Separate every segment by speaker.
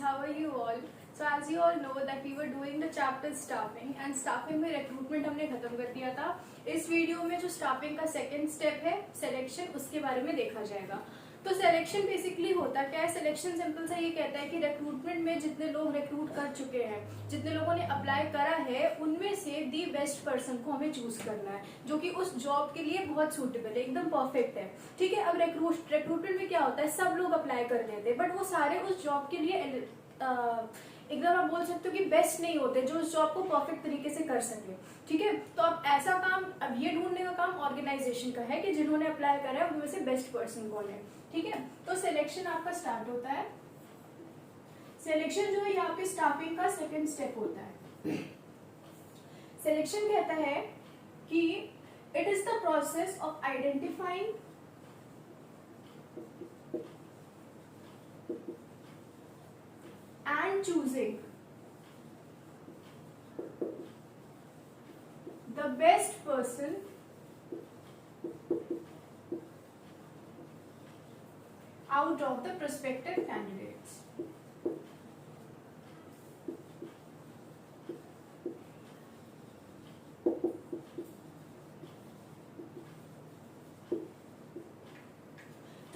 Speaker 1: how are you all? So as you all know that we were doing the chapter staffing and staffing में recruitment हमने खत्म कर दिया था। इस वीडियो में जो staffing का सेकेंड स्टेप है सिलेक्शन, उसके बारे में देखा जाएगा। तो सिलेक्शन बेसिकली होता क्या है? सिलेक्शन सिंपल सा ये कहता है कि रिक्रूटमेंट में जितने लोग रिक्रूट कर चुके हैं, जितने लोगों ने अप्लाई करा है, उनमें से दी बेस्ट पर्सन को हमें चूज करना है जो कि उस जॉब के लिए बहुत सूटेबल है, एकदम परफेक्ट है। ठीक है, अब रिक्रूटमेंट में क्या होता है, सब लोग अप्लाई कर देते हैं बट वो सारे उस जॉब के लिए एकदम आप बोल सकते हो कि बेस्ट नहीं होते जो उस जॉब को परफेक्ट तरीके से कर सके। ठीक है, तो अब ऐसा काम, अब ये ढूंढने का काम ऑर्गेनाइजेशन का है कि जिन्होंने अप्लाई करा है उनमें से बेस्ट पर्सन कौन है। ठीक है, तो सिलेक्शन आपका स्टार्ट होता है। सिलेक्शन जो है ये आपके स्टाफिंग का सेकंड स्टेप होता है। सिलेक्शन कहता है कि it is the process of identifying and choosing the best person out of the prospective candidates.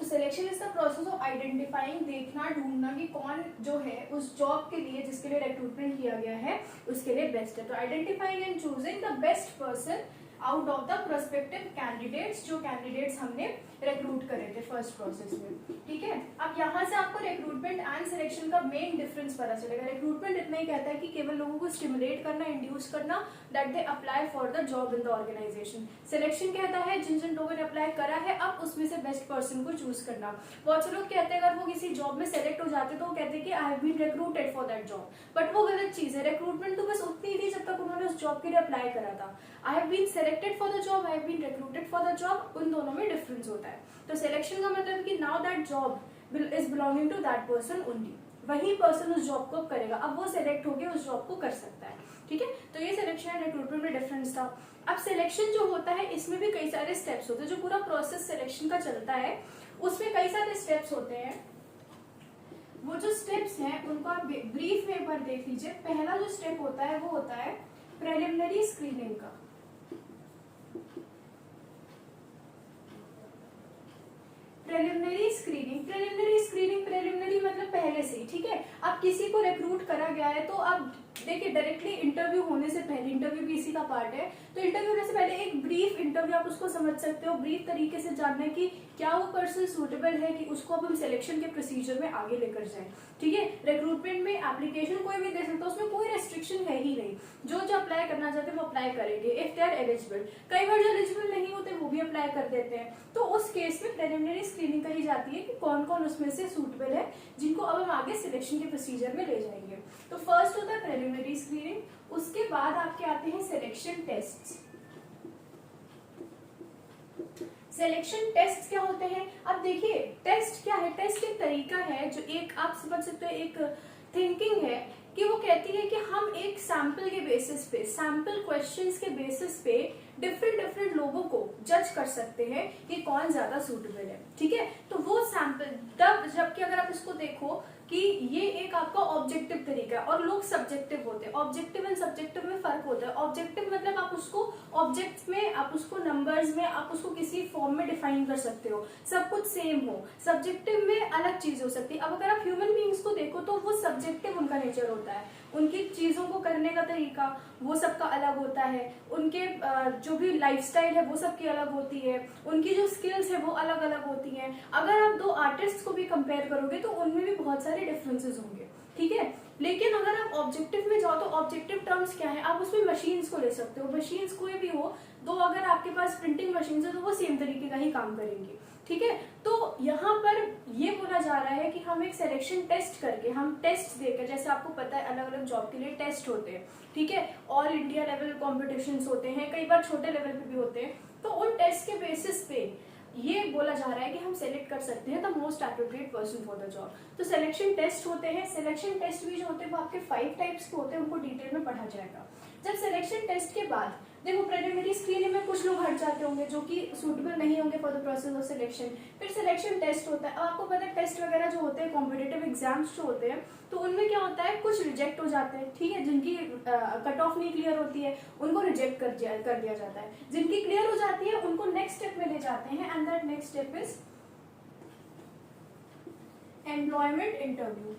Speaker 1: Selection is the process of identifying, देखना, ढूंढना कि कौन जो है उस जॉब के लिए जिसके लिए रिक्रूटमेंट किया गया है उसके लिए बेस्ट है। तो identifying and choosing the best person out of the prospective candidates, जो कैंडिडेट्स हमने रिक्रूट करे थे फर्स्ट प्रोसेस में। ठीक है, अब यहाँ से आपको रिक्रूटमेंट एंड सिलेक्शन का मेन डिफरेंस पता चलेगा। रिक्रूटमेंट इतना ही कहता है कि केवल लोगों को स्टिमुलेट करना, इंड्यूस करना that they apply for the job in the organisation. Selection कहता है जिन जिन लोगों ने अप्लाई करा है अब उसमें से बेस्ट पर्सन को चूज करना। बहुत से लोग कहते हैं अगर वो किसी जॉब में सेलेक्ट हो जाते तो वो कहते हैं कि I have been recruited for that job, but वो गलत चीज है। रिक्रूटमेंट तो बस उतनी ही थी जब तक उन्होंने उस जॉब के लिए अप्लाई करा था। I have been selected for the job, I have been recruited for the job, उन दोनों में डिफरेंस होता है। तो सिलेक्शन का मतलब कि now that job is belonging to that person only, वही पर्सन उस जॉब को करेगा, अब वो सिलेक्ट होकर उस जॉब को कर सकता है। ठीक है, तो ये सिलेक्शन एंड रिक्रूटमेंट में डिफरेंस था। अब सिलेक्शन जो होता है इसमें भी कई सारे स्टेप्स होते हैं। जो पूरा प्रोसेस सिलेक्शन का चलता है उसमें कई सारे स्टेप्स होते हैं। वो जो स्टेप्स हैं उनको आप ब्रीफ में एक बार देख लीजिए। पहला जो स्टेप होता है वो होता है प्रिलिमिनरी स्क्रीनिंग का। प्रिलिमिनरी स्क्रीनिंग मतलब पहले से ही। ठीक है, अब किसी को रिक्रूट करा गया है तो अब देखिए डायरेक्टली इंटरव्यू होने से पहले, इंटरव्यू भी इसी का पार्ट है, तो इंटरव्यू होने से पहले एक ब्रीफ इंटरव्यू आप उसको समझ सकते हो, ब्रीफ तरीके से जानना कि क्या वो पर्सन सूटेबल है कि उसको अब हम सिलेक्शन के प्रोसीजर में आगे लेकर जाएं। ठीक है, रिक्रूटमेंट में एप्लीकेशन कोई भी दे सकता है, उसमें कोई रेस्ट्रिक्शन है ही नहीं। जो अप्लाई करना चाहते हैं वो अप्लाई करेंगे इफ दे आर एलिजिबल। कई बार जो एलिजिबल नहीं होते वो भी अप्लाई कर देते हैं। तो उस केस में प्रिलिमिनरी स्क्रीनिंग कही जाती है कि कौन कौन उसमें से सूटेबल है जिनको अब हम आगे सिलेक्शन के प्रोसीजर में ले जाएंगे। तो फर्स्ट होता है प्रिलिमिनरी स्क्रीनिंग, उसके बाद आपके आते हैं सिलेक्शन टेस्ट। सिलेक्शन टेस्ट क्या होते हैं? अब देखिए टेस्ट क्या है, टेस्ट एक तरीका है जो एक आप समझ सकते हो, एक थिंकिंग है कि वो कहती है कि हम एक सैंपल के बेसिस पे, सैंपल क्वेश्चंस के बेसिस पे डिफरेंट लोगों को जज कर सकते हैं कि कौन ज्यादा सूटेबल है। ठीक है, तो वो सैंपल तब, जबकि अगर आप इसको देखो कि ये एक आपका ऑब्जेक्टिव तरीका है और लोग सब्जेक्टिव होते हैं। ऑब्जेक्टिव एंड सब्जेक्टिव में फर्क होता है। ऑब्जेक्टिव मतलब आप उसको ऑब्जेक्ट्स में, आप उसको नंबर्स में, आप उसको किसी फॉर्म में डिफाइन कर सकते हो, सब कुछ सेम हो। सब्जेक्टिव में अलग चीज हो सकती है। अब अगर आप ह्यूमन बींग्स को देखो तो वो सब्जेक्टिव उनका नेचर होता है, उनकी चीजों को करने का तरीका वो सबका अलग होता है, उनके जो भी लाइफस्टाइल है वो सबकी अलग होती है, उनकी जो स्किल्स है वो अलग अलग होती हैं। अगर आप दो आर्टिस्ट को भी कंपेयर करोगे तो उनमें भी बहुत सारे डिफरेंसेस होंगे। ठीक है, लेकिन अगर आप ऑब्जेक्टिव में जाओ तो ऑब्जेक्टिव टर्म्स क्या है, आप उसमें मशीन्स को ले सकते हो। मशीन्स कोई भी हो, दो अगर आपके पास प्रिंटिंग मशीन है तो वो सेम तरीके का ही काम करेंगी। ठीक है, तो यहाँ पर ये बोला जा रहा है कि हम एक सिलेक्शन टेस्ट करके, हम टेस्ट देकर, जैसे आपको पता है अलग अलग जॉब के लिए टेस्ट होते हैं। ठीक है, ऑल इंडिया लेवल कॉम्पिटिशन्स होते हैं, कई बार छोटे लेवल पे भी होते हैं। तो उन टेस्ट के बेसिस पे ये बोला जा रहा है कि हम सेलेक्ट कर सकते हैं the most appropriate person for the job. तो सिलेक्शन टेस्ट होते हैं। सिलेक्शन टेस्ट भी जो होते हैं वो आपके 5 टाइप्स के होते हैं, उनको डिटेल में पढ़ा जाएगा। जब सिलेक्शन टेस्ट के बाद देखो प्रिलिमिनरी स्क्रीनिंग में कुछ लोग हट जाते होंगे जो कि सूटेबल नहीं होंगे for the process of selection. फिर सिलेक्शन टेस्ट होता है। अब आपको पता है टेस्ट वगैरह जो होते हैं कॉम्पिटेटिव एग्जाम्स जो होते हैं तो उनमें क्या होता है, कुछ रिजेक्ट हो जाते हैं, ठीक है, जिनकी कट ऑफ नहीं क्लियर होती है उनको रिजेक्ट कर दिया जाता है, जिनकी क्लियर हो जाती है उनको नेक्स्ट स्टेप में ले जाते हैं, and that next step is employment interview.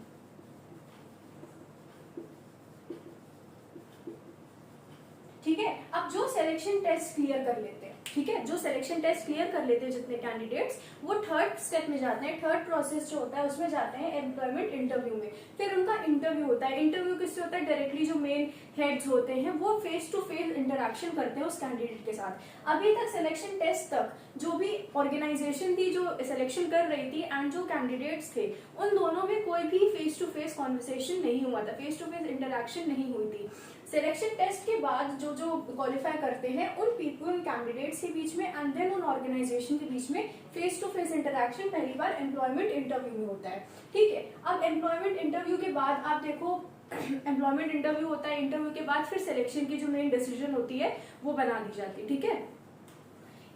Speaker 1: ठीक है, अब जो सिलेक्शन टेस्ट क्लियर कर लेते हैं, ठीक है, जो सिलेक्शन टेस्ट क्लियर कर लेते हैं जितने कैंडिडेट्स, वो थर्ड स्टेप में जाते हैं, थर्ड प्रोसेस जो होता है उसमें जाते हैं एम्प्लॉयमेंट इंटरव्यू में। फिर उनका इंटरव्यू होता है। इंटरव्यू किससे होता है, डायरेक्टली जो मेन हेड्स होते हैं वो फेस टू फेस इंटरेक्शन करते हैं उस कैंडिडेट के साथ। अभी तक सिलेक्शन टेस्ट तक जो भी ऑर्गेनाइजेशन थी जो सिलेक्शन कर रही थी एंड जो कैंडिडेट्स थे, उन दोनों में कोई भी फेस टू फेस कॉन्वर्सेशन नहीं हुआ था, फेस टू फेस इंटरेक्शन नहीं हुई थी। सिलेक्शन टेस्ट के बाद जो क्वालिफाई करते हैं उन कैंडिडेट्स के बीच में एंड देन उन ऑर्गेनाइजेशन के बीच में फेस टू फेस इंटरेक्शन पहली बार एम्प्लॉयमेंट इंटरव्यू में होता है। ठीक है, अब एम्प्लॉयमेंट इंटरव्यू के बाद आप देखो एम्प्लॉयमेंट इंटरव्यू होता है, इंटरव्यू के बाद फिर सिलेक्शन की जो मेन डिसीजन होती है वो बना दी जाती है। ठीक है,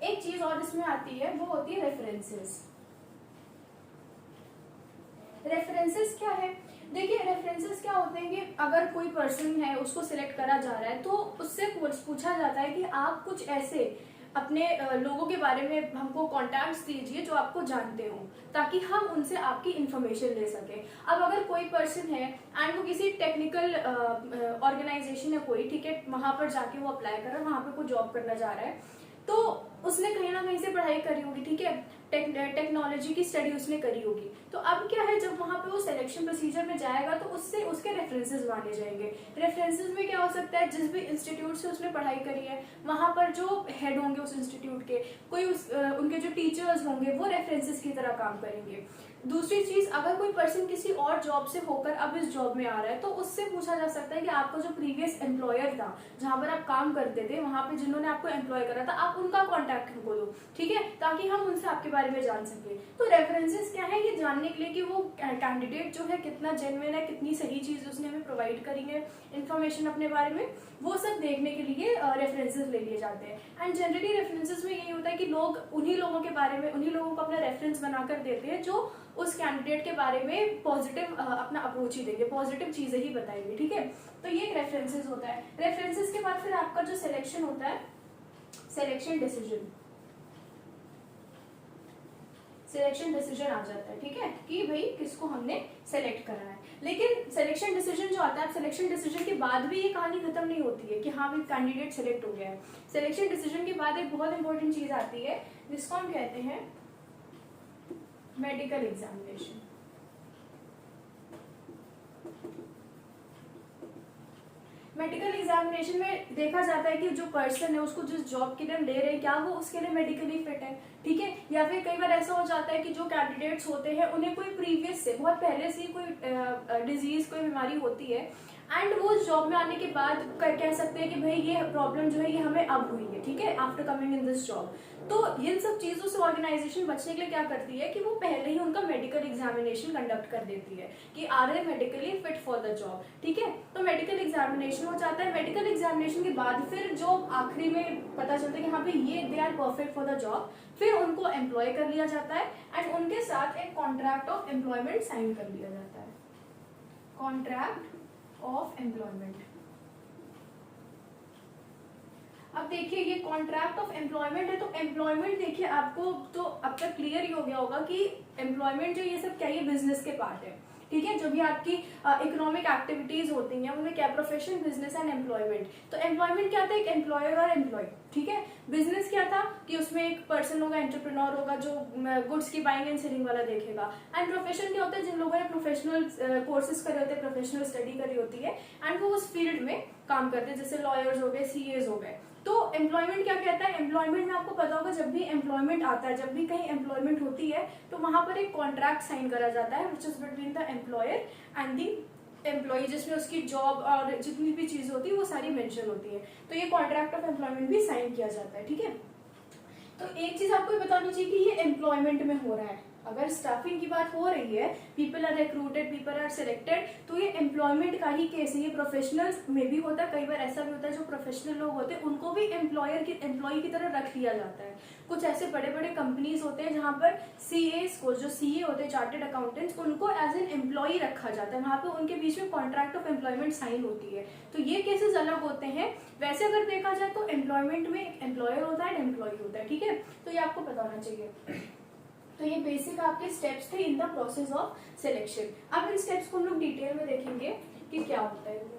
Speaker 1: एक चीज और इसमें आती है वो होती है रेफरेंसेस। रेफरेंसेस क्या है, देखिए रेफरेंसेस क्या होते हैं कि अगर कोई पर्सन है उसको सिलेक्ट करा जा रहा है तो उससे पूछा जाता है कि आप कुछ ऐसे अपने लोगों के बारे में हमको कॉन्टैक्ट्स दीजिए जो आपको जानते हो, ताकि हम उनसे आपकी इंफॉर्मेशन ले सके। अब अगर कोई पर्सन है एंड वो किसी टेक्निकल ऑर्गेनाइजेशन है कोई, ठीक है, वहां पर जाके वो अप्लाई कर रहा है, वहां पर कोई जॉब करना जा रहा है, तो उसने कहीं ना कहीं से पढ़ाई करी होगी, ठीक है, टेक्नोलॉजी की स्टडी उसने करी होगी। तो अब क्या है, जब वहां पे वो सिलेक्शन प्रोसीजर में जाएगा तो उससे उसके रेफरेंसेस माने जाएंगे। रेफरेंसेस में क्या हो सकता है, जिस भी इंस्टीट्यूट से उसने पढ़ाई करी है वहां पर जो हेड होंगे उस इंस्टीट्यूट के, कोई उनके जो टीचर्स होंगे वो रेफरेंसेस की तरह काम करेंगे। दूसरी चीज, अगर कोई पर्सन किसी और जॉब से होकर अब इस जॉब में आ रहा है तो उससे पूछा जा सकता है कि आपका जो प्रीवियस एम्प्लॉयर था जहां पर आप काम करते थे, वहां पे जिन्होंने आपको एम्प्लॉय करा था, आप उनका कॉन्टैक्ट हमको दो, ठीक है, ताकि हम उनसे आपके बारे में जान सके। तो रेफरेंसेस क्या है, ये जानने के लिए कि वो कैंडिडेट जो है कितना जेन्युइन है, कितनी सही चीज उसने हमें प्रोवाइड करी है इन्फॉर्मेशन अपने बारे में, वो सब देखने के लिए रेफरेंसेस ले लिए जाते हैं। एंड जनरली रेफरेंसेस में यही होता है कि लोग उन्हीं लोगों के बारे में, उन्हीं लोगों को अपना रेफरेंस बनाकर देते हैं जो उस कैंडिडेट के बारे में पॉजिटिव अपना अप्रोच ही देंगे, पॉजिटिव चीजें ही बताएंगे। ठीक है, तो ये एक रेफरेंसेस होता है। रेफरेंसेस के बाद फिर आपका जो सिलेक्शन होता है, सिलेक्शन डिसीजन, सिलेक्शन डिसीजन आ जाता है। ठीक है, कि भाई किसको हमने सेलेक्ट करा है। लेकिन सिलेक्शन डिसीजन जो आता है, सिलेक्शन डिसीजन के बाद भी ये कहानी खत्म नहीं होती है कि हाँ भाई कैंडिडेट सेलेक्ट हो गया है। सिलेक्शन डिसीजन के बाद एक बहुत इंपॉर्टेंट चीज आती है जिसको हम कहते हैं मेडिकल एग्जामिनेशन। मेडिकल एग्जामिनेशन में देखा जाता है कि जो पर्सन है उसको जिस जॉब के लिए हम ले रहे हैं क्या वो उसके लिए मेडिकली फिट है, ठीक है, या फिर कई बार ऐसा हो जाता है कि जो कैंडिडेट्स होते हैं उन्हें कोई प्रीवियस से, बहुत पहले से कोई डिजीज, कोई बीमारी होती है एंड वो जॉब में आने के बाद कह सकते हैं कि भाई ये प्रॉब्लम जो है ये हमें अब हुई है, ठीक है, after coming in this job. तो इन सब चीजों से ऑर्गेनाइजेशन बचने के लिए क्या करती है कि वो पहले ही उनका मेडिकल एग्जामिनेशन कंडक्ट कर देती है कि are they medically fit for the job. ठीक है, तो मेडिकल एग्जामिनेशन हो जाता है। मेडिकल एग्जामिनेशन के बाद फिर जो आखिरी में पता चलता है कि हाँ भाई ये they are perfect for the job, फिर उनको एम्प्लॉय कर लिया जाता है एंड उनके साथ एक कॉन्ट्रैक्ट ऑफ एम्प्लॉयमेंट साइन कर लिया जाता है, कॉन्ट्रैक्ट ऑफ एम्प्लॉयमेंट। अब देखिए ये कॉन्ट्रैक्ट ऑफ एम्प्लॉयमेंट है, तो एम्प्लॉयमेंट देखिए आपको तो अब तक क्लियर ही हो गया होगा कि एम्प्लॉयमेंट जो ये सब क्या, ये बिजनेस के पार्ट है। ठीक है, जो भी आपकी इकोनॉमिक एक्टिविटीज होती हैं उनमें क्या, प्रोफेशन, बिजनेस एंड एम्प्लॉयमेंट। तो एम्प्लॉयमेंट क्या था, एक एम्प्लॉयर और एम्प्लॉय। ठीक है, बिजनेस क्या था कि उसमें एक पर्सन होगा, एंटरप्रेन्योर होगा जो गुड्स की बाइंग एंड सेलिंग वाला देखेगा। एंड प्रोफेशन क्या होता है, जिन लोगों ने प्रोफेशनल कोर्सेज करे होते हैं, प्रोफेशनल स्टडी करी होती है एंड वो उस फील्ड में काम करते हैं, जैसे लॉयर्स हो गए, सीएज हो गए। तो एम्प्लॉयमेंट क्या कहता है, एम्प्लॉयमेंट में आपको पता होगा जब भी एम्प्लॉयमेंट आता है, जब भी कहीं एम्प्लॉयमेंट होती है तो वहां पर एक कॉन्ट्रैक्ट साइन करा जाता है which is between the employer and the employee, जिसमें उसकी जॉब और जितनी भी चीज होती है वो सारी मेंशन होती है। तो ये कॉन्ट्रैक्ट ऑफ एम्प्लॉयमेंट भी साइन किया जाता है। ठीक है, तो एक चीज आपको बतानी चाहिए कि ये एम्प्लॉयमेंट में हो रहा है, अगर स्टाफिंग की बात हो रही है, people are recruited, people are selected, तो ये एम्प्लॉयमेंट का ही केस है। ये प्रोफेशनल्स में भी होता है, कई बार ऐसा भी होता है जो प्रोफेशनल लोग होते हैं उनको भी एम्प्लॉय की तरह रख लिया जाता है। कुछ ऐसे बड़े बड़े कंपनीज होते हैं जहां पर सीएस को, जो सीए होते हैं चार्टेड अकाउंटेंट्स, उनको एज एन एम्प्लॉय रखा जाता है, वहां पर उनके बीच में कॉन्ट्रैक्ट ऑफ एम्प्लॉयमेंट साइन होती है। तो ये केसेस अलग होते हैं। वैसे अगर देखा जाए तो एम्प्लॉयमेंट में एक एम्प्लॉयर होता है, एम्प्लॉय होता है, ठीक है। तो ये आपको पता होना चाहिए। तो ये बेसिक आपके स्टेप्स थे in the process of selection. अब इन स्टेप्स को हम लोग डिटेल में देखेंगे कि क्या होता है।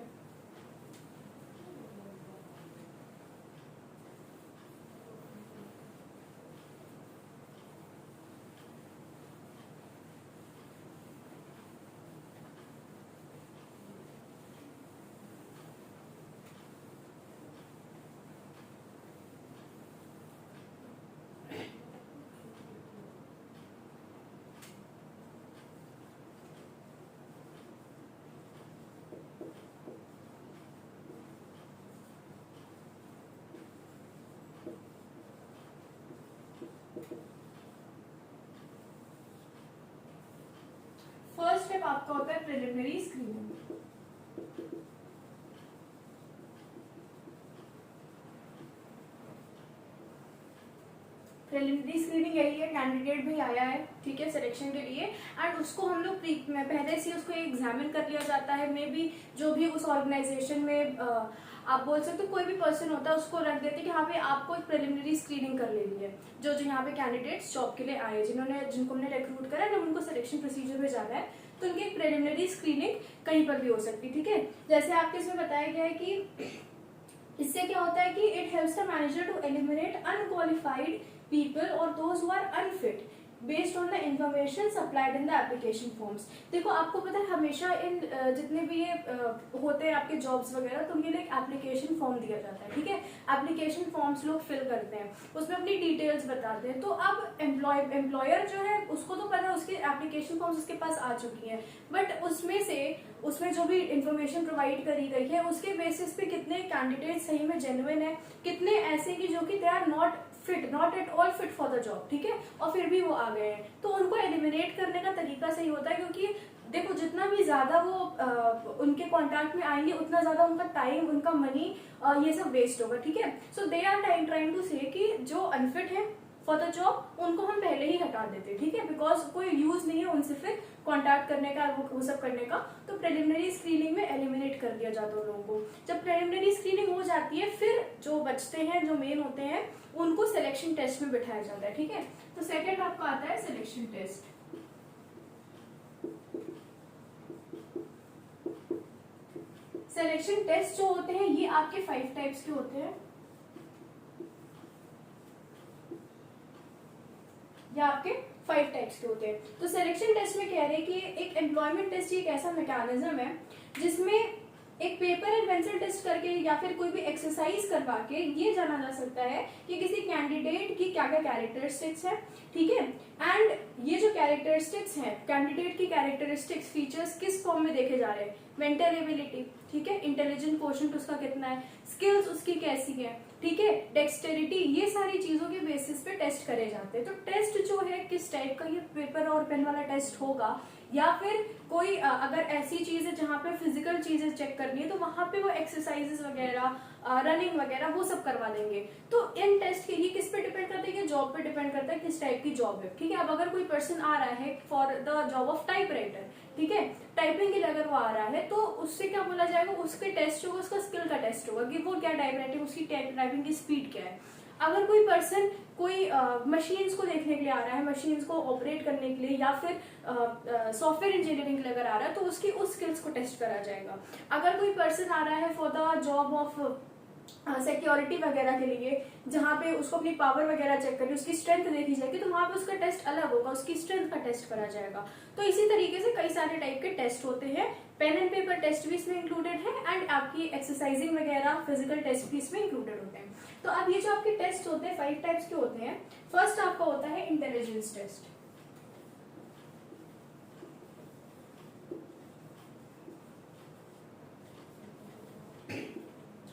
Speaker 1: फर्स्ट स्टेप आपका होता है प्रिलिमिनरी स्क्रीनिंग। प्रिलिमिनरी स्क्रीनिंग यही है, कैंडिडेट भी आया है, ठीक है, सिलेक्शन के लिए, एंड उसको हम लोग पहले से उसको एग्जामिन कर लिया जाता है। मे बी जो भी उस ऑर्गेनाइजेशन में आप बोल सकते हो कोई भी पर्सन होता है, उसको रख देते हैं कि यहाँ पे आपको एक प्रिलिमिनरी स्क्रीनिंग कर लेनी है। जो जो यहाँ पे कैंडिडेट्स जॉब के लिए आए, जिनको हमने रिक्रूट करा है, उनको सिलेक्शन प्रोसीजर में जाना है, तो उनकी प्रिलिमिनरी स्क्रीनिंग कहीं पर भी हो सकती है, ठीक है। जैसे आपके इसमें बताया गया है कि इससे क्या होता है कि it helps the manager to eliminate unqualified people और those who are unfit based on the information supplied in the application forms. देखो आपको पता है हमेशा इन जितने भी ये होते हैं आपके जॉब्स वगैरह, तो उनके लिए एक एप्लीकेशन फॉर्म दिया जाता है, ठीक है। एप्लीकेशन फॉर्म्स लोग फिल करते हैं, उसमें अपनी डिटेल्स बताते हैं। तो अब एम्प्लॉयर जो है उसको तो पता है, उसकी एप्लीकेशन फॉर्म्स उसके पास आ चुकी हैं, बट उसमें जो भी इंफॉर्मेशन प्रोवाइड करी गई है उसके बेसिस पे कितने कैंडिडेट सही में जेन्युइन है, कितने ऐसे कि जो कि they are not at all fit for the job, ठीक है, और फिर भी वो आ गए हैं। तो उनको एलिमिनेट करने का तरीका सही होता है, क्योंकि देखो जितना भी ज्यादा वो उनके कॉन्टैक्ट में आएंगे उतना ज्यादा उनका टाइम, उनका मनी, ये सब वेस्ट होगा, ठीक है। सो दे आर ट्राइंग टू से कि जो अनफिट है फॉर द जॉब उनको हम पहले ही हटा देते, ठीक है, बिकॉज कोई यूज नहीं है उनसे फिर कॉन्टैक्ट करने का, वो सब करने का। तो प्रिलिमिनरी स्क्रीनिंग में एलिमिनेट कर दिया जाता है लोगों को। जब प्रिलिमिनरी स्क्रीनिंग हो जाती है, फिर जो बचते हैं, जो मेन होते हैं, उनको सिलेक्शन टेस्ट में बिठाया जाता है, ठीक है। तो सेकंड आपका आता है सिलेक्शन टेस्ट। सिलेक्शन टेस्ट जो होते हैं ये आपके 5 टाइप्स के होते हैं, या आपके 5 टाइप्स के होते हैं। तो सिलेक्शन टेस्ट में कह रहे हैं कि एक एम्प्लॉयमेंट टेस्ट एक ऐसा मैकेनिज्म है जिसमें एक पेपर एंड पेंसिल टेस्ट करके या फिर कोई भी एक्सरसाइज करवा के ये जाना जा सकता है कि किसी कैंडिडेट की क्या क्या कैरेक्टरिस्टिक्स है, ठीक है। एंड ये जो कैरेक्टरिस्टिक्स हैं, कैंडिडेट की कैरेक्टरिस्टिक्स फीचर्स किस फॉर्म में देखे जा रहे हैं, मेंटल एबिलिटी, ठीक है, इंटेलिजेंट कोशेंट उसका कितना है, स्किल्स उसकी कैसी है, ठीक है, डेक्सटेरिटी, ये सारी चीजों के बेसिस पे टेस्ट करे जाते हैं। तो टेस्ट जो है किस टाइप का, ये पेपर और पेन वाला टेस्ट होगा, या फिर कोई अगर ऐसी चीज है जहाँ पे फिजिकल चीजें चेक करनी है तो वहां पे वो एक्सरसाइजेस वगैरह, रनिंग वगैरह वो सब करवा देंगे। तो इन टेस्ट के ये किस पे डिपेंड करता है कि जॉब पे डिपेंड करता है किस टाइप की जॉब है, ठीक है। अब अगर कोई पर्सन आ रहा है for the job of type writer, ठीक है, टाइपिंग के लिए अगर वो आ रहा है, तो उससे क्या बोला जाएगा, उसके टेस्ट होगा, उसका स्किल का टेस्ट होगा कि वो क्या टाइप राइटिंग, उसकी टाइपिंग की स्पीड क्या है। अगर कोई पर्सन कोई मशीन्स को देखने के लिए आ रहा है, मशीन्स को ऑपरेट करने के लिए, या फिर सॉफ्टवेयर इंजीनियरिंग के लिए अगर आ रहा है, तो उसकी उस स्किल्स को टेस्ट करा जाएगा। अगर कोई पर्सन आ रहा है for the job of security वगैरह के लिए, जहाँ पे उसको अपनी पावर वगैरह चेक करनी, उसकी स्ट्रेंथ देखी जाएगी, तो वहां पे उसका टेस्ट अलग होगा, उसकी स्ट्रेंथ का टेस्ट करा जाएगा। तो इसी तरीके से कई सारे टाइप के टेस्ट होते हैं। पेन एंड पेपर टेस्ट भी इसमें इंक्लूडेड है, एंड आपकी एक्सरसाइजिंग वगैरह फिजिकल टेस्ट भी इसमें इंक्लूडेड होते हैं। तो अब ये जो आपके टेस्ट होते हैं 5 टाइप्स के होते हैं। फर्स्ट आपका होता है इंटेलिजेंस टेस्ट।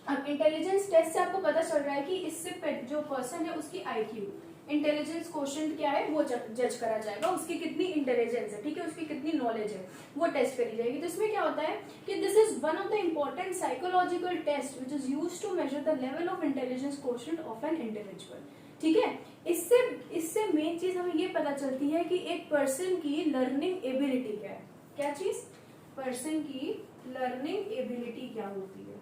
Speaker 1: अब इंटेलिजेंस टेस्ट से आपको पता चल रहा है कि इससे जो पर्सन है उसकी आईक्यू, इंटेलिजेंस क्वोशिएंट क्या है वो जज करा जाएगा, उसकी कितनी इंटेलिजेंस है, ठीक है, उसकी कितनी नॉलेज है वो टेस्ट करी जाएगी। तो इसमें क्या होता है कि this is one of the important psychological test which is used to measure the level of intelligence quotient of an individual, ठीक है। इससे मेन चीज हमें ये पता चलती है कि एक पर्सन की लर्निंग एबिलिटी क्या है, क्या चीज, पर्सन की लर्निंग एबिलिटी क्या होती है,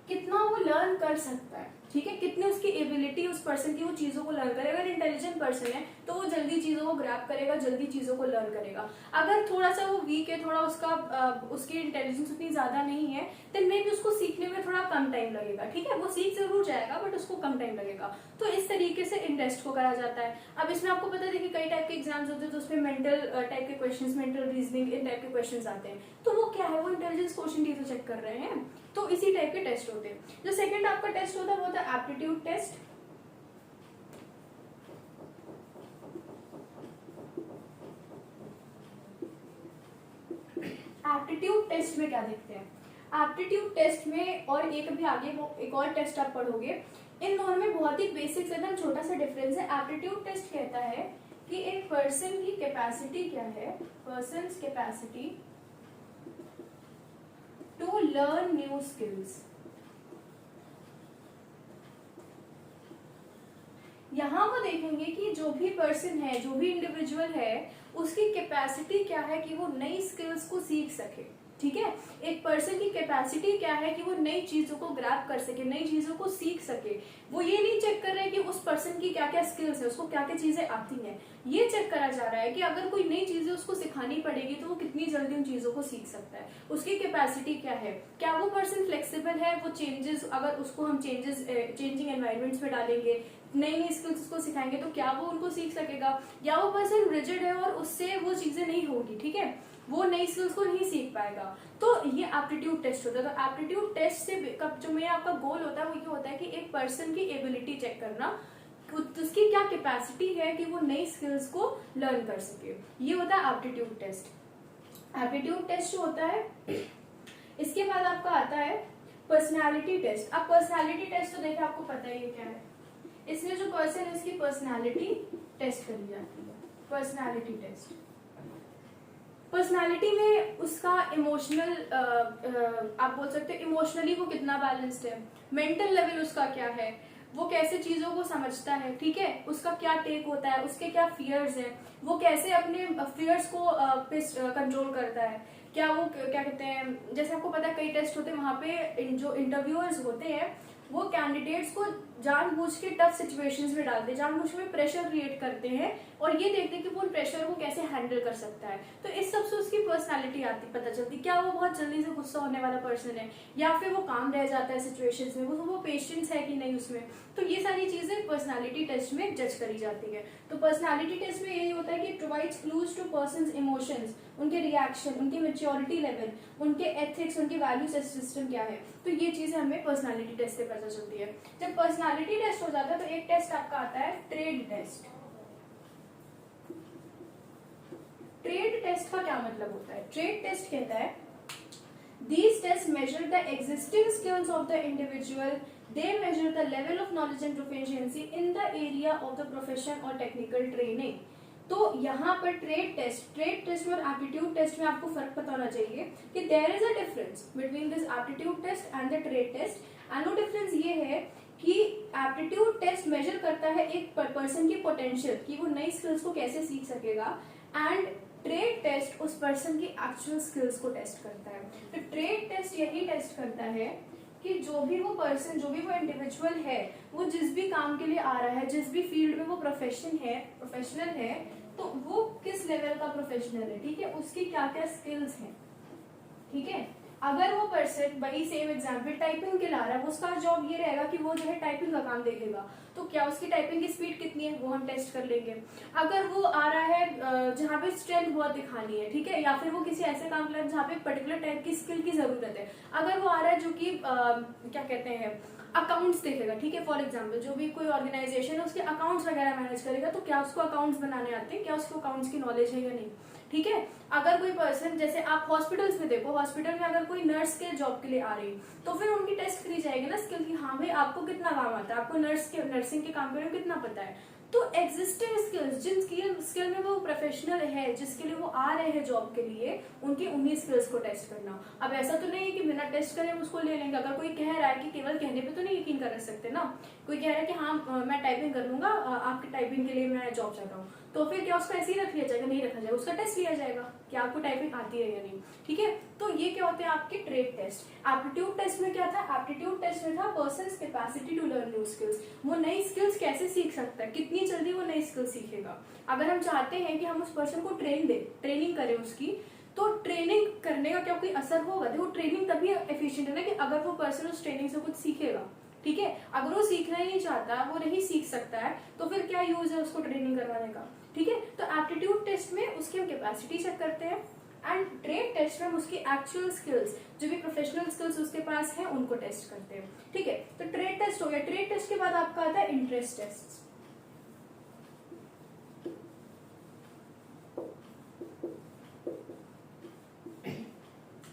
Speaker 1: कितना वो लर्न कर सकता है, ठीक है, कितनी उसकी एबिलिटी उस पर्सन की वो चीजों को लर्न करेगा। अगर इंटेलिजेंट पर्सन है तो वो जल्दी चीजों को ग्रैब करेगा, जल्दी चीजों को लर्न करेगा। अगर थोड़ा सा वो वीक है, थोड़ा उसकी इंटेलिजेंस उतनी ज्यादा नहीं है, देन मे बी उसको सीखने में थोड़ा कम टाइम लगेगा, ठीक है, वो सीख जरूर जाएगा बट उसको कम टाइम लगेगा। तो इस तरीके से इन टेस्ट को करा जाता है। अब इसमें आपको पता है कि कई टाइप के एग्जाम्स होते हैं तो उसमें मेंटल टाइप के क्वेश्चंस, मेंटल रीजनिंग, इन टाइप के क्वेश्चंस आते हैं। तो वो क्या है, वो इंटेलिजेंस क्वोशिएंट ही तो चेक कर रहे हैं। तो इसी टाइप के टेस्ट होते हैं। जो सेकंड आपका टेस्ट होता है वो होता है एप्टीट्यूड टेस्ट। एप्टीट्यूड टेस्ट में क्या देखते हैं, एप्टीट्यूड टेस्ट में और एक भी आगे वो एक और टेस्ट आप पढ़ोगे, इन दोनों में बहुत ही बेसिक एकदम छोटा सा डिफरेंस है। एप्टीट्यूड टेस्ट कहता है कि एक पर्सन की कैपेसिटी क्या है, person's capacity to learn new skills. यहाँ वो देखेंगे कि जो भी पर्सन है, जो भी इंडिविजुअल है, उसकी कैपेसिटी क्या है कि वो नई स्किल्स को सीख सके, ठीक है। एक पर्सन की कैपेसिटी क्या है कि वो नई चीजों को ग्रैब कर सके, नई चीजों को सीख सके। वो ये नहीं चेक कर रहे कि उस पर्सन की क्या क्या स्किल्स है, उसको क्या क्या चीजें आती हैं। ये चेक करा जा रहा है कि अगर कोई नई चीजें उसको सिखानी पड़ेगी तो वो कितनी जल्दी उन चीजों को सीख सकता है, उसकी कैपेसिटी क्या है, क्या वो पर्सन फ्लेक्सिबल है, वो चेंजेस, अगर उसको हम चेंजिंग एनवायरमेंट्स में डालेंगे, नई नई स्किल्स उसको सिखाएंगे तो क्या वो उनको सीख सकेगा, या वो पर्सन रिजिड है और उससे वो चीजें नहीं होगी, ठीक है, वो नई स्किल्स को नहीं सीख पाएगा। तो ये एप्टीट्यूड टेस्ट होता है। तो एप्टीट्यूड टेस्ट से जो मेरा आपका गोल होता है वो ये होता है कि एक पर्सन की एबिलिटी चेक करना, उसकी क्या कैपेसिटी है कि वो नई स्किल्स को लर्न कर सके, ये होता है एप्टीट्यूड टेस्ट। एप्टीट्यूड टेस्ट जो होता है, इसके बाद आपका आता है पर्सनैलिटी टेस्ट। अब पर्सनैलिटी टेस्ट तो देखिए आपको पता ही है क्या है, इसमें जो पर्सन है उसकी पर्सनैलिटी टेस्ट करी जाती है, पर्सनैलिटी टेस्ट। पर्सनालिटी में उसका इमोशनल आप बोल सकते हो इमोशनली वो कितना बैलेंस्ड है, मेंटल लेवल उसका क्या है, वो कैसे चीजों को समझता है, ठीक है, उसका क्या टेक होता है, उसके क्या फियर्स हैं, वो कैसे अपने फियर्स को कंट्रोल करता है, क्या वो क्या कहते हैं, जैसे आपको पता है कई टेस्ट होते हैं वहां पे जो इंटरव्यूअर्स होते हैं वो कैंडिडेट्स को जानबूझ के टफ सिचुएशंस में डालते हैं, जानबूझ के प्रेशर क्रिएट करते हैं और ये देखते हैं कि वो उन प्रेशर को कैसे हैंडल कर सकता है। तो इस सबसे उसकी पर्सनालिटी आती पता चलती, क्या वो बहुत जल्दी से गुस्सा होने वाला पर्सन है या फिर वो काम रह जाता है सिचुएशंस में, वो पेशेंस है कि नहीं उसमें। तो ये सारी चीजें पर्सनालिटी टेस्ट में जज करी जाती है। तो पर्सनालिटी टेस्ट में यही होता है कि provides clues to persons emotions, उनके रिएक्शन, उनकी मेच्योरिटी लेवल, उनके एथिक्स, उनके वैल्यू सिस्टम क्या है। तो ये चीजें हमें पर्सनालिटी टेस्ट से पता चलती है। जब पर्सनालिटी टेस्ट हो जाता है तो एक टेस्ट आपका आता है ट्रेड टेस्ट। ट्रेड टेस्ट का क्या मतलब होता है, ट्रेड टेस्ट कहता है these tests measure the existing skills of the individual, they measure the level of knowledge and proficiency in the area of the profession or technical training। तो यहाँ पर ट्रेड टेस्ट में और एप्टीट्यूड टेस्ट में आपको फर्क पता होना चाहिए कि there is a difference between this aptitude test and the trade test. And वो डिफरेंस ये है कि एप्टीट्यूड टेस्ट मेजर करता है एक पर्सन की पोटेंशियल कि वो नई स्किल्स को कैसे सीख सकेगा, एंड ट्रेड टेस्ट उस पर्सन की एक्चुअल स्किल्स को टेस्ट करता है। तो ट्रेड टेस्ट यही टेस्ट करता है कि जो भी वो पर्सन, जो भी वो इंडिविजुअल है, वो जिस भी काम के लिए आ रहा है, जिस भी फील्ड में वो प्रोफेशनल है, तो वो किस लेवल का प्रोफेशनल है, ठीक है, उसकी क्या क्या स्किल्स हैं, ठीक है। अगर वो पर्सन, वही सेम एग्जाम्पल टाइपिंग के ला रहा है, उसका जॉब ये रहेगा कि वो जो है टाइपिंग का काम देखेगा, तो क्या उसकी टाइपिंग की स्पीड कितनी है वो हम टेस्ट कर लेंगे। अगर वो आ रहा है जहाँ पे स्ट्रेंथ बहुत दिखानी है, ठीक है, या फिर वो किसी ऐसे काम कर जहाँ पे पर्टिकुलर टाइप की स्किल की जरूरत है, अगर वो आ रहा है जो कि क्या कहते हैं अकाउंट्स देखेगा, ठीक है, फॉर एग्जाम्पल जो भी कोई ऑर्गेनाइजेशन है उसके अकाउंट्स वगैरह मैनेज करेगा, तो क्या उसको अकाउंट्स बनाने आते हैं, क्या उसको अकाउंट्स की नॉलेज है या नहीं, ठीक है। अगर कोई पर्सन, जैसे आप हॉस्पिटल्स में देखो, हॉस्पिटल में अगर कोई नर्स के जॉब के लिए आ रही तो फिर उनकी टेस्ट करी जाएगी ना स्किल की, हाँ भाई आपको कितना काम आता है, आपको नर्सिंग के काम के बारे में कितना पता है। तो एग्जिस्टिंग स्किल्स, जिन स्किल में वो प्रोफेशनल है, जिसके लिए वो आ रहे हैं जॉब के लिए, उनकी उन्हीं स्किल्स को टेस्ट करना। अब ऐसा तो नहीं है कि बिना टेस्ट करे हम उसको ले लेंगे। अगर कोई कह रहा है कि केवल कहने पे तो नहीं यकीन कर सकते ना, कोई कह रहा है कि हाँ मैं टाइपिंग कर लूंगा, आपकी टाइपिंग के लिए मैं जॉब चाहता हूँ, तो फिर क्या उसको ऐसे ही रख लिया जाएगा? नहीं रखा जाएगा, उसका टेस्ट लिया जाएगा कि आपको टाइपिंग आती है या नहीं, ठीक है। तो ये क्या होते हैं आपके ट्रेड टेस्ट। एप्टीट्यूड टेस्ट में क्या था? एप्टीट्यूड टेस्ट में था person's capacity to learn new skills, वो नई स्किल्स कैसे सीख सकता है, कितनी जल्दी वो नई स्किल्स सीखेगा। अगर हम चाहते हैं कि हम उस पर्सन को ट्रेनिंग करें उसकी, तो ट्रेनिंग करने का क्या कोई असर होगा? देखो ट्रेनिंग तभी एफिशिएंट है ना कि अगर वो पर्सन उस ट्रेनिंग से कुछ सीखेगा, ठीक है। अगर वो सीखना ही नहीं चाहता, वो नहीं सीख सकता है, तो फिर क्या यूज है उसको ट्रेनिंग करवाने का, ठीक है। तो एप्टीट्यूड टेस्ट में उसकी हम कैपेसिटी चेक करते हैं, एंड ट्रेड टेस्ट में हम उसकी एक्चुअल स्किल्स, जो भी प्रोफेशनल स्किल्स उसके पास है, उनको टेस्ट करते हैं, ठीक है। तो ट्रेड टेस्ट हो गया। ट्रेड टेस्ट के बाद आपका आता है इंटरेस्ट टेस्ट।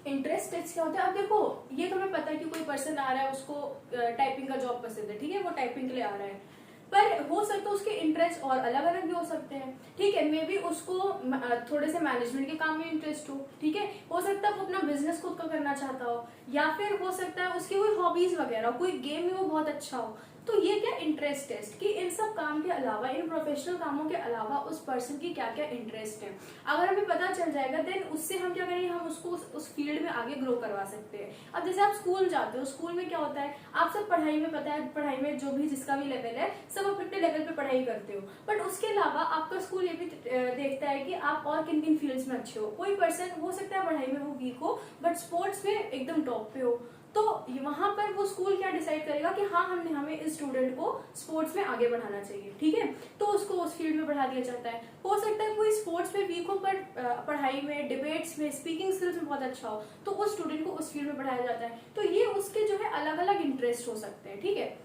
Speaker 1: इंटरेस्ट टेस्ट क्या होता है? अब देखो ये तुम्हें पता है कि कोई पर्सन आ रहा है, उसको टाइपिंग का जॉब पसंद है, ठीक है, वो टाइपिंग के लिए आ रहा है, पर हो सकता है उसके इंटरेस्ट और अलग अलग भी हो सकते हैं, ठीक है। मे बी उसको थोड़े से मैनेजमेंट के काम में इंटरेस्ट हो सकता है वो अपना बिजनेस खुद का करना चाहता हो, या फिर हो सकता है उसकी कोई हॉबीज वगैरह, कोई गेम में वो बहुत अच्छा हो। तो ये क्या इंटरेस्ट टेस्ट कि इन सब काम के अलावा, इन प्रोफेशनल कामों के अलावा उस पर्सन की क्या क्या इंटरेस्ट है, अगर हमें पता चल जाएगा देन उससे हम क्या करेंगे, हम उसको उस फील्ड में आगे ग्रो करवा सकते हैं। अब जैसे आप स्कूल जाते हो, स्कूल में क्या होता है, आप सब पढ़ाई में, पता है पढ़ाई में जो भी जिसका भी लेवल है, सब अपने अपने लेवल पे पढ़ाई करते हो, बट उसके अलावा आपका स्कूल ये भी देखता है कि आप और किन किन फील्ड्स में अच्छे हो। कोई पर्सन हो सकता है पढ़ाई में वो वीक हो, बट स्पोर्ट्स में एकदम टॉप पे हो, तो वहां पर वो स्कूल क्या डिसाइड करेगा कि हाँ हमें इस स्टूडेंट को स्पोर्ट्स में आगे बढ़ाना चाहिए, ठीक है, तो उसको उस फील्ड में बढ़ा दिया जाता है। हो सकता है कोई स्पोर्ट्स में वीक हो पर पढ़ाई में, डिबेट्स में, स्पीकिंग स्किल्स में बहुत अच्छा हो, तो उस स्टूडेंट को उस फील्ड में बढ़ाया जाता है। तो ये उसके जो है अलग अलग इंटरेस्ट हो सकते हैं, ठीक है।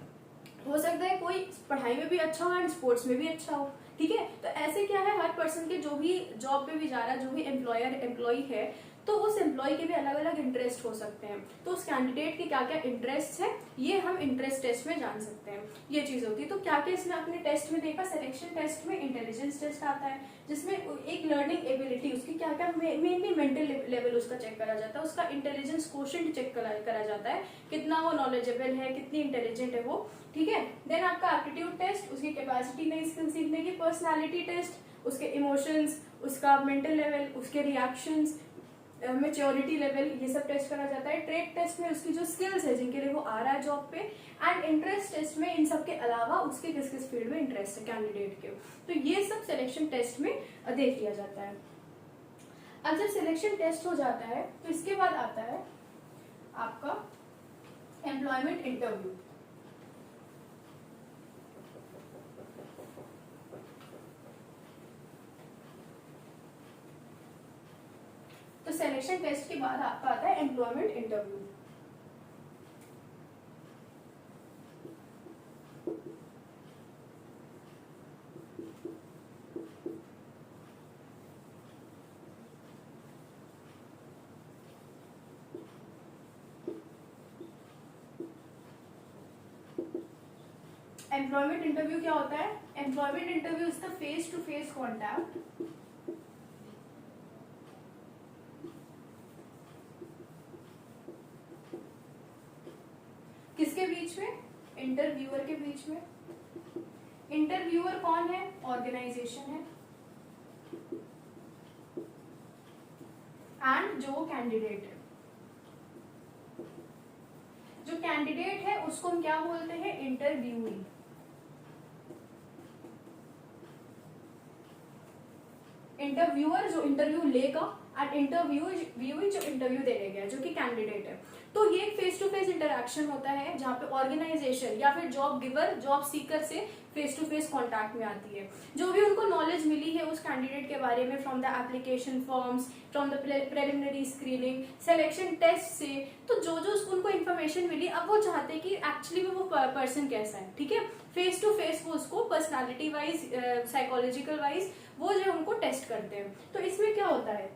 Speaker 1: हो सकता है कोई पढ़ाई में भी अच्छा हो एंड स्पोर्ट्स में भी अच्छा हो, ठीक है। तो ऐसे क्या है, हर पर्सन के जो भी जॉब पे भी जा रहा है, जो भी एम्प्लॉय है, तो उस एम्प्लॉय के भी अलग अलग इंटरेस्ट हो सकते हैं। तो उस कैंडिडेट के क्या क्या इंटरेस्ट है, ये हम इंटरेस्ट टेस्ट में जान सकते हैं। ये चीज होती है। तो क्या क्या इसमें अपने टेस्ट में देखा, सिलेक्शन टेस्ट में इंटेलिजेंस टेस्ट आता है, जिसमें एक लर्निंग एबिलिटी, उसकी क्या क्या मेनली मेंटल लेवल उसका चेक करा जाता है, उसका इंटेलिजेंस क्वोशिएंट चेक करा जाता है, कितना वो नॉलेजेबल है, कितनी इंटेलिजेंट है वो, ठीक है। देन आपका एप्टीट्यूड टेस्ट, उसकी कैपेसिटी नई स्किल सीखने की। पर्सनैलिटी टेस्ट, उसके इमोशंस, उसका मेंटल लेवल, उसके रिएक्शंस, मेच्योरिटी लेवल, ये सब टेस्ट करा जाता है। ट्रेड टेस्ट में उसकी जो स्किल्स है जिनके लिए वो आ रहा है जॉब पे, एंड इंटरेस्ट टेस्ट में इन सब के अलावा उसके किस किस फील्ड में इंटरेस्ट है कैंडिडेट के, तो ये सब सिलेक्शन टेस्ट में देख लिया जाता है। अब जब सिलेक्शन टेस्ट हो जाता है तो इसके बाद आता है आपका एम्प्लॉयमेंट इंटरव्यू। तो सिलेक्शन टेस्ट के बाद आपका आता है एम्प्लॉयमेंट इंटरव्यू। एम्प्लॉयमेंट इंटरव्यू क्या होता है? Employment interview is the face to face contact किसके बीच में? इंटरव्यूअर के बीच में। इंटरव्यूअर कौन है? ऑर्गेनाइजेशन है, एंड जो कैंडिडेट है, जो कैंडिडेट है उसको हम क्या बोलते हैं? इंटरव्यूई। इंटरव्यूअर जो इंटरव्यू लेगा, एंड इंटरव्यूई जो इंटरव्यू देने गया, जो कि कैंडिडेट है। तो ये फेस टू फेस इंटरेक्शन होता है जहाँ पे ऑर्गेनाइजेशन या फिर जॉब गिवर जॉब सीकर से फेस टू फेस कांटेक्ट में आती है। जो भी उनको नॉलेज मिली है उस कैंडिडेट के बारे में, from the application forms, from the preliminary screening, selection test से, तो जो जो उनको इन्फॉर्मेशन मिली, अब वो चाहते हैं कि एक्चुअली में वो पर्सन कैसा है, ठीक है। फेस टू फेस वो उसको पर्सनालिटी वाइज, साइकोलॉजिकल वाइज वो जो है उनको टेस्ट करते हैं। तो इसमें क्या होता है,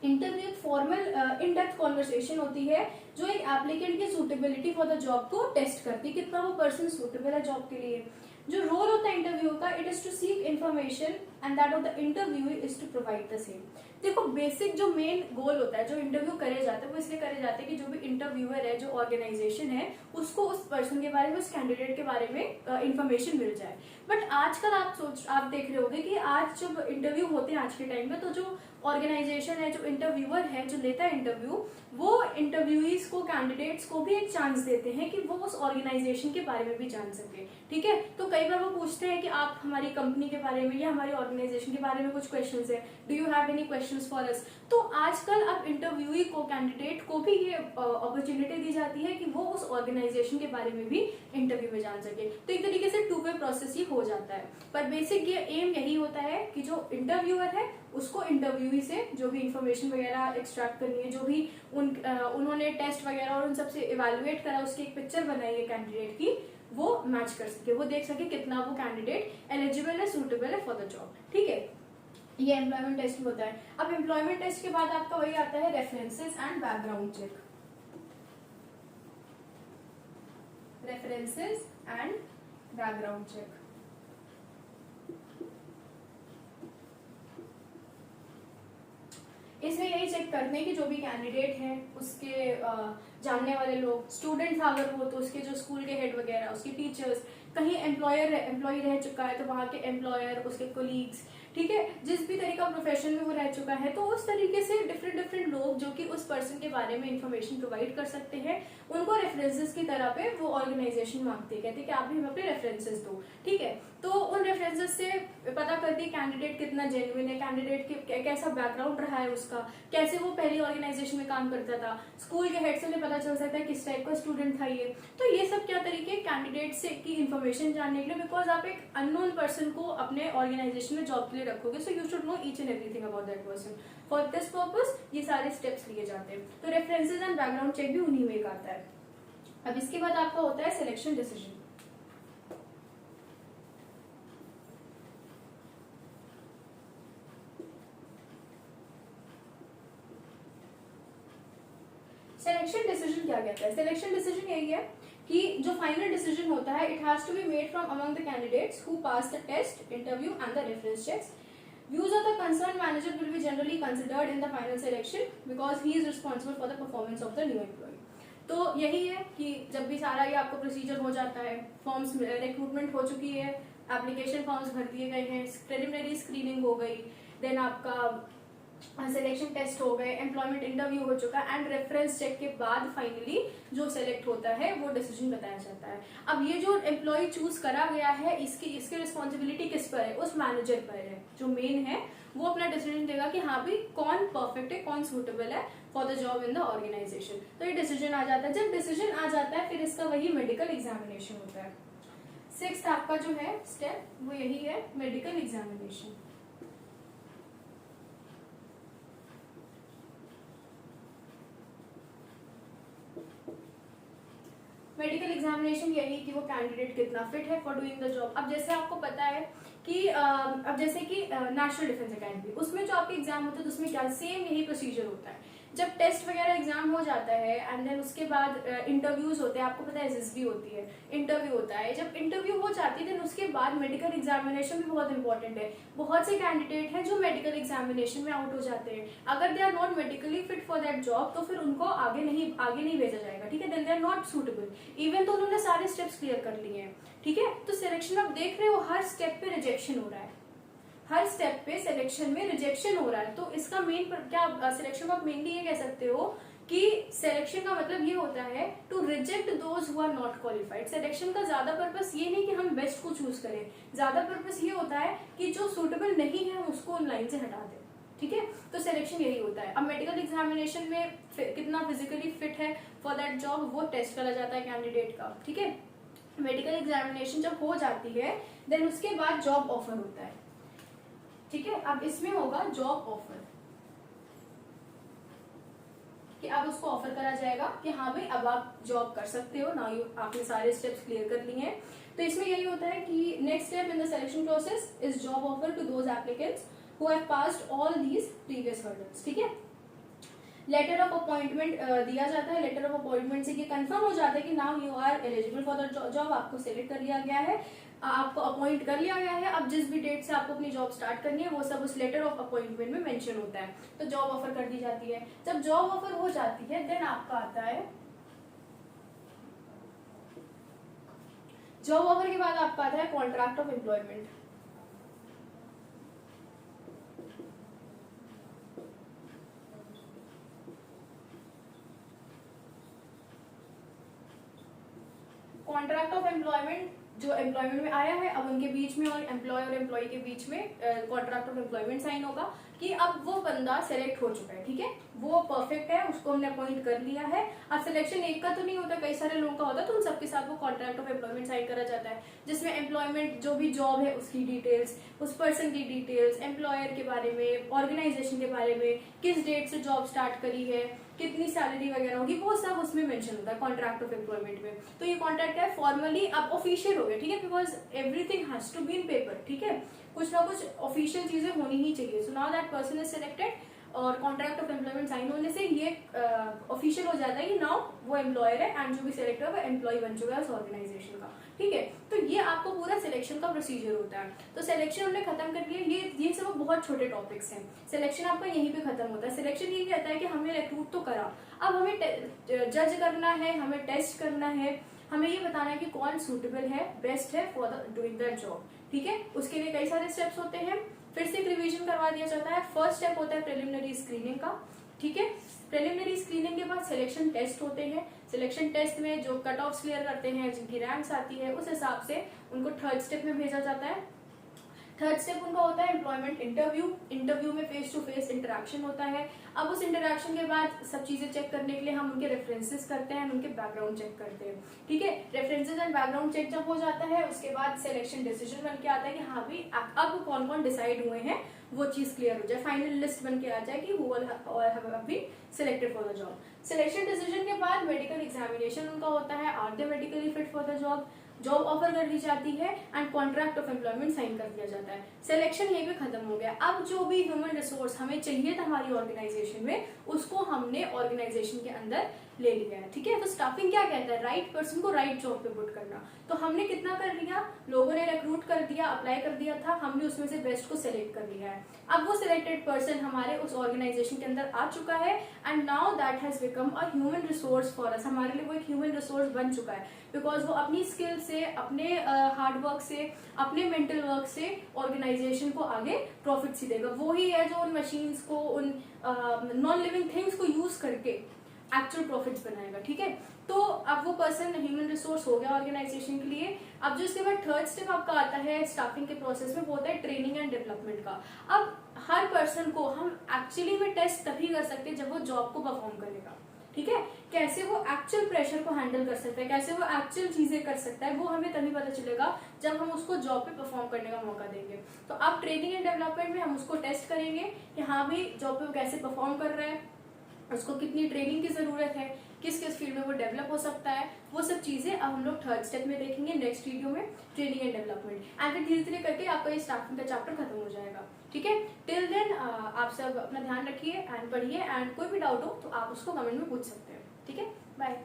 Speaker 1: इंटरव्यू एक फॉर्मल इन डेप्थ कॉन्वर्सेशन होती है जो एक एप्लीकेंट की सूटेबिलिटी फॉर द जॉब को टेस्ट करती है, कितना वो पर्सन सूटेबल है जॉब के लिए। जो रोल होता है इंटरव्यू का, it is to seek information and that of the interview is to provide the same. देखो बेसिक जो मेन गोल होता है जो इंटरव्यू करे जाते हैं वो इसलिए करे जाते हैं कि जो भी इंटरव्यूअर है, जो ऑर्गेनाइजेशन है, उसको उस पर्सन के बारे में, उस कैंडिडेट के बारे में इंफॉर्मेशन मिल जाए। बट आजकल आप देख रहे होंगे कि आज जब इंटरव्यू होते हैं आज के टाइम में, तो जो ऑर्गेनाइजेशन है, जो इंटरव्यूअर है, जो लेता है इंटरव्यू, वो इंटरव्यूईज को, कैंडिडेट्स को भी एक चांस देते हैं कि वो उस ऑर्गेनाइजेशन के बारे में भी जान सके। ठीक है, तो कई बार वो पूछते हैं कि आप हमारी कंपनी के बारे में या हमारी ऑर्गेनाइजेशन के बारे में कुछ क्वेश्चंस है, do you have any questions for us. तो आजकल अब इंटरव्यूई को, कैंडिडेट को भी ये अपॉर्चुनिटी दी जाती है कि वो उस ऑर्गेनाइजेशन के बारे में भी इंटरव्यू में जान सके। तो एक तरीके से 2 वे प्रोसेस ही हो जाता है, पर बेसिक ये एम यही होता है कि जो इंटरव्यूअर है उसको इंटरव्यूई से जो भी इंफॉर्मेशन वगैरह एक्सट्रैक्ट करनी है, जो भी उन्होंने टेस्ट वगैरह और उन सबसे इवेलुएट करा, उसकी एक पिक्चर बनाई है कैंडिडेट की, वो मैच कर सके, वो देख सके कितना वो कैंडिडेट एलिजिबल है, सूटेबल है फॉर द जॉब। ठीक है, ये एम्प्लॉयमेंट टेस्ट होता है। अब एम्प्लॉयमेंट टेस्ट के बाद आपका वही आता है references and background check. References and background check, इसमें यही चेक करते हैं कि जो भी कैंडिडेट है उसके जानने वाले लोग, स्टूडेंट अगर हो तो उसके जो स्कूल के हेड वगैरह, उसके टीचर्स, कहीं एम्प्लॉय रह चुका है तो वहाँ के एम्प्लॉयर, उसके कोलीग्स, ठीक है, जिस भी तरीका प्रोफेशन में वो रह चुका है, तो उस तरीके से डिफरेंट लोग जो कि उस पर्सन के बारे में इंफॉर्मेशन प्रोवाइड कर सकते हैं, उनको रेफरेंसेस की तरह पे वो ऑर्गेनाइजेशन मांगती है, कहते हैं कि आप भी हमें अपने रेफरेंसेस दो। ठीक है, तो उन रेफरेंसेस से पता करती है कैंडिडेट कितना जेन्युइन है, कैंडिडेट कैसा बैकग्राउंड रहा है उसका, कैसे वो पहली ऑर्गेनाइजेशन में काम करता था, स्कूल के हेड से उन्हें पता चल सकता है किस टाइप का स्टूडेंट था ये। तो ये सब क्या तरीके कैंडिडेट से की इन्फॉर्मेशन जानने के लिए, बिकॉज आप एक अननोन पर्सन को अपने ऑर्गेनाइजेशन में जॉब के लिए रखोगे, so you should know each and everything about that person. For this purpose ये सारे स्टेप्स लिए जाते हैं। तो रेफरेंसेस एंड बैकग्राउंड चेक भी उन्हीं में एक आता है। अब इसके बाद आपका होता है सिलेक्शन डिसीजन। सिलेक्शन डिसीजन क्या कहता है? सिलेक्शन डिसीजन यही है कि जो फाइनल डिसीजन होता है, it has to be made from among the candidates who pass the test, interview and the reference checks. Views of the concerned manager will be generally considered in the final selection because he is responsible for the performance of the new employee. तो यही है कि जब भी सारा ये आपको procedure हो जाता है, फॉर्म्स रिक्रूटमेंट हो चुकी है, एप्लीकेशन फॉर्म्स भर दिए गए हैं, प्रिलिमिनरी स्क्रीनिंग हो गई, देन आपका सिलेक्शन टेस्ट हो गए, एम्प्लॉयमेंट इंटरव्यू हो चुका एंड रेफरेंस चेक के बाद फाइनली जो सेलेक्ट होता है वो डिसीजन बताया जाता है। अब ये जो एम्प्लॉय चूज करा गया है, इसकी रिस्पॉन्सिबिलिटी किस पर है? उस मैनेजर पर है, जो मेन है वो अपना डिसीजन देगा कि हाँ भी कौन परफेक्ट है, कौन सूटेबल है for the job in the organisation. तो ये डिसीजन आ जाता है। जब डिसीजन आ जाता है फिर इसका वही मेडिकल एग्जामिनेशन होता है। 6th आपका जो है स्टेप वो यही है, मेडिकल एग्जामिनेशन। मेडिकल एग्जामिनेशन यही कि वो कैंडिडेट कितना फिट है फॉर डूइंग द जॉब। अब जैसे आपको पता है कि अब जैसे कि नेशनल डिफेंस अकेडमी, उसमें जो आपके एग्जाम होते हैं तो उसमें क्या सेम यही प्रोसीजर होता है। जब टेस्ट वगैरह एग्जाम हो जाता है एंड देन उसके बाद इंटरव्यूज होते हैं, आपको पता है एसएसबी होती है, इंटरव्यू होता है। जब इंटरव्यू हो जाती है देन उसके बाद मेडिकल एग्जामिनेशन भी बहुत इंपॉर्टेंट है। बहुत से कैंडिडेट हैं जो मेडिकल एग्जामिनेशन में आउट हो जाते हैं, अगर they are not medically fit for that job तो फिर उनको आगे नहीं भेजा जाएगा। ठीक है, then they are not suitable, even तो उन्होंने सारे स्टेप्स क्लियर कर लिए हैं। ठीक है, तो सिलेक्शन आप देख रहे हो हर स्टेप पे रिजेक्शन हो रहा है, हर स्टेप पे सिलेक्शन में रिजेक्शन हो रहा है। तो इसका मेन क्या सिलेक्शन को आप मेनली ये कह सकते हो कि सिलेक्शन का मतलब ये होता है to reject those who are not qualified. Selection का ज्यादा पर्पस ये नहीं कि हम बेस्ट को चूज करें, ज्यादा पर्पस ये होता है कि जो सूटेबल नहीं है हम उसको उन लाइन से हटा दें। ठीक है, तो सिलेक्शन यही होता है। अब मेडिकल एग्जामिनेशन में कितना फिजिकली फिट है फॉर दैट जॉब वो टेस्ट करा जाता है कैंडिडेट का। ठीक है, मेडिकल एग्जामिनेशन जब हो जाती है देन उसके बाद जॉब ऑफर होता है। ठीक है, अब इसमें होगा जॉब ऑफर कि अब उसको ऑफर करा जाएगा कि हाँ भाई अब आप जॉब कर सकते हो ना, आपने सारे स्टेप्स क्लियर कर लिए हैं। तो इसमें यही होता है कि next step in the selection process is job offer to those applicants who have passed all these previous hurdles. ठीक है, लेटर ऑफ अपॉइंटमेंट दिया जाता है। लेटर ऑफ अपॉइंटमेंट से ये कंफर्म हो जाता है कि now you are eligible for the job, आपको सिलेक्ट कर लिया गया है, आपको अपॉइंट कर लिया गया है। अब जिस भी डेट से आपको अपनी जॉब स्टार्ट करनी है वो सब उस लेटर ऑफ अपॉइंटमेंट में मेंशन होता है। तो जॉब ऑफर कर दी जाती है। जब जॉब ऑफर हो जाती है देन आपका आता है, जॉब ऑफर के बाद आपका आता है contract of employment. Contract of employment जो एम्प्लॉयमेंट में आया है, अब उनके बीच में और एम्प्लॉय और एम्प्लॉय के बीच में कॉन्ट्रैक्ट ऑफ एम्प्लॉयमेंट साइन होगा कि अब वो बंदा सेलेक्ट हो चुका है। ठीक है, वो परफेक्ट है, उसको हमने अपॉइंट कर लिया है। अब सिलेक्शन एक का तो नहीं होता, कई सारे लोगों का होता है, तो उन सबके साथ वो कॉन्ट्रैक्ट ऑफ एम्प्लॉयमेंट साइन करा जाता है, जिसमें एम्प्लॉयमेंट जो भी जॉब है उसकी डिटेल्स, उस पर्सन की डिटेल्स, एम्प्लॉयर के बारे में, ऑर्गेनाइजेशन के बारे में, किस डेट से जॉब स्टार्ट करी है, कितनी सैलरी वगैरह होगी, वो सब उसमें मेंशन होता है कॉन्ट्रैक्ट ऑफ एम्प्लॉयमेंट में। तो ये कॉन्ट्रैक्ट है फॉर्मली अब ऑफिशियल हो गया। ठीक है, because everything has to be in paper. ठीक है, कुछ ना कुछ ऑफिशियल चीजें होनी ही चाहिए। So now that person is selected और कॉन्ट्रैक्ट ऑफ एम्प्लॉयमेंट साइन होने से ये ऑफिशियल हो जाता है कि नाउ वो एम्प्लॉयर है एंड जो भी सिलेक्टर है वो एम्प्लॉय बन चुका है उस ऑर्गेनाइजेशन का। ठीक है, तो ये आपको पूरा सिलेक्शन का प्रोसीजर होता है। तो सिलेक्शन हमने खत्म कर लिया। ये सब बहुत छोटे टॉपिक्स हैं। सिलेक्शन आपका यहीं पे खत्म होता है। सिलेक्शन ये कहता है कि हमने रिक्रूट तो करा, अब हमें जज करना है, हमें टेस्ट करना है, हमें ये बताना है कि कौन सूटेबल है, बेस्ट है for the doing that job. ठीक है, उसके लिए कई सारे स्टेप्स होते हैं। फिर से रिवीजन करवा दिया जाता है। फर्स्ट स्टेप होता है प्रिलिमिनरी स्क्रीनिंग का। ठीक है, प्रिलिमिनरी स्क्रीनिंग के बाद सिलेक्शन टेस्ट होते हैं। सिलेक्शन टेस्ट में जो कट ऑफ क्लियर करते हैं, जिनकी रैंक्स आती है, उस हिसाब से उनको थर्ड स्टेप में भेजा जाता है। थर्ड स्टेप उनका होता है एम्प्लॉयमेंट इंटरव्यू। इंटरव्यू में फेस टू फेस इंटरेक्शन होता है। अब उस इंटरेक्शन के बाद सब चीजें चेक करने के लिए हम उनके रेफरेंसेस करते हैं, उनके बैकग्राउंड चेक करते हैं। ठीक है, रेफरेंसेस एंड बैकग्राउंड चेक जब हो जाता है उसके बाद सिलेक्शन डिसीजन बन के आता है कि हाँ भी अब कौन कौन डिसाइड हुए हैं, वो चीज क्लियर हो जाए, फाइनल लिस्ट बन के आ जाए कि who have been selected for the job. Selection decision के बाद मेडिकल एग्जामिनेशन उनका होता है, are they medically fit for the job. Job offer कर दी जाती है and contract of employment sign कर दिया जाता है। सिलेक्शन यहीं पे खत्म हो गया। अब जो भी ह्यूमन रिसोर्स हमें चाहिए था हमारी ऑर्गेनाइजेशन में, उसको हमने ऑर्गेनाइजेशन के अंदर ले लिया है। ठीक है, तो स्टाफिंग क्या कहता है, राइट पर्सन को राइट जॉब पे पुट करना। तो हमने कितना कर लिया, लोगों ने रिक्रूट कर दिया, अप्लाई कर दिया था, हमने उसमें से बेस्ट को सिलेक्ट कर लिया है। अब वो सिलेक्टेड पर्सन हमारे उस ऑर्गेनाइजेशन के अंदर आ चुका है and now that has become a human resource for us. हमारे लिए वो एक ह्यूमन रिसोर्स बन चुका है, बिकॉज वो अपनी स्किल से, अपने हार्ड वर्क से, अपने मेंटल वर्क से ऑर्गेनाइजेशन को आगे प्रॉफिट सी देगा। वो ही है जो उन मशीन्स को, उन नॉन लिविंग थिंग्स को यूज करके एक्चुअल प्रॉफिट्स बनाएगा। ठीक है, तो अब वो पर्सन ह्यूमन रिसोर्स हो गया ऑर्गेनाइजेशन के लिए। अब जो इसके बाद थर्ड स्टेप आपका आता है स्टाफिंग के प्रोसेस में, वो होता है ट्रेनिंग एंड डेवलपमेंट का। अब हर पर्सन को हम एक्चुअली में टेस्ट तभी कर सकते हैं जब वो जॉब को परफॉर्म करेगा। ठीक है, कैसे वो एक्चुअल प्रेशर को हैंडल कर सकता है, कैसे वो एक्चुअल चीजें कर सकता है, वो हमें तभी पता चलेगा जब हम उसको जॉब पे परफॉर्म करने का मौका देंगे। तो अब ट्रेनिंग एंड डेवलपमेंट में हम उसको टेस्ट करेंगे कि हाँ भी जॉब पे वो कैसे परफॉर्म कर रहा है, उसको कितनी ट्रेनिंग की जरूरत है, किस किस फील्ड में वो डेवलप हो सकता है, वो सब चीजें अब हम लोग थर्ड स्टेप में देखेंगे नेक्स्ट वीडियो में, ट्रेनिंग एंड डेवलपमेंट। एंड फिर धीरे धीरे करके आपका ये स्टाफिंग का चैप्टर खत्म हो जाएगा। ठीक है, टिल देन आप सब अपना ध्यान रखिए एंड पढ़िए, एंड कोई भी डाउट हो तो आप उसको कमेंट में पूछ सकते हैं। ठीक है, बाय।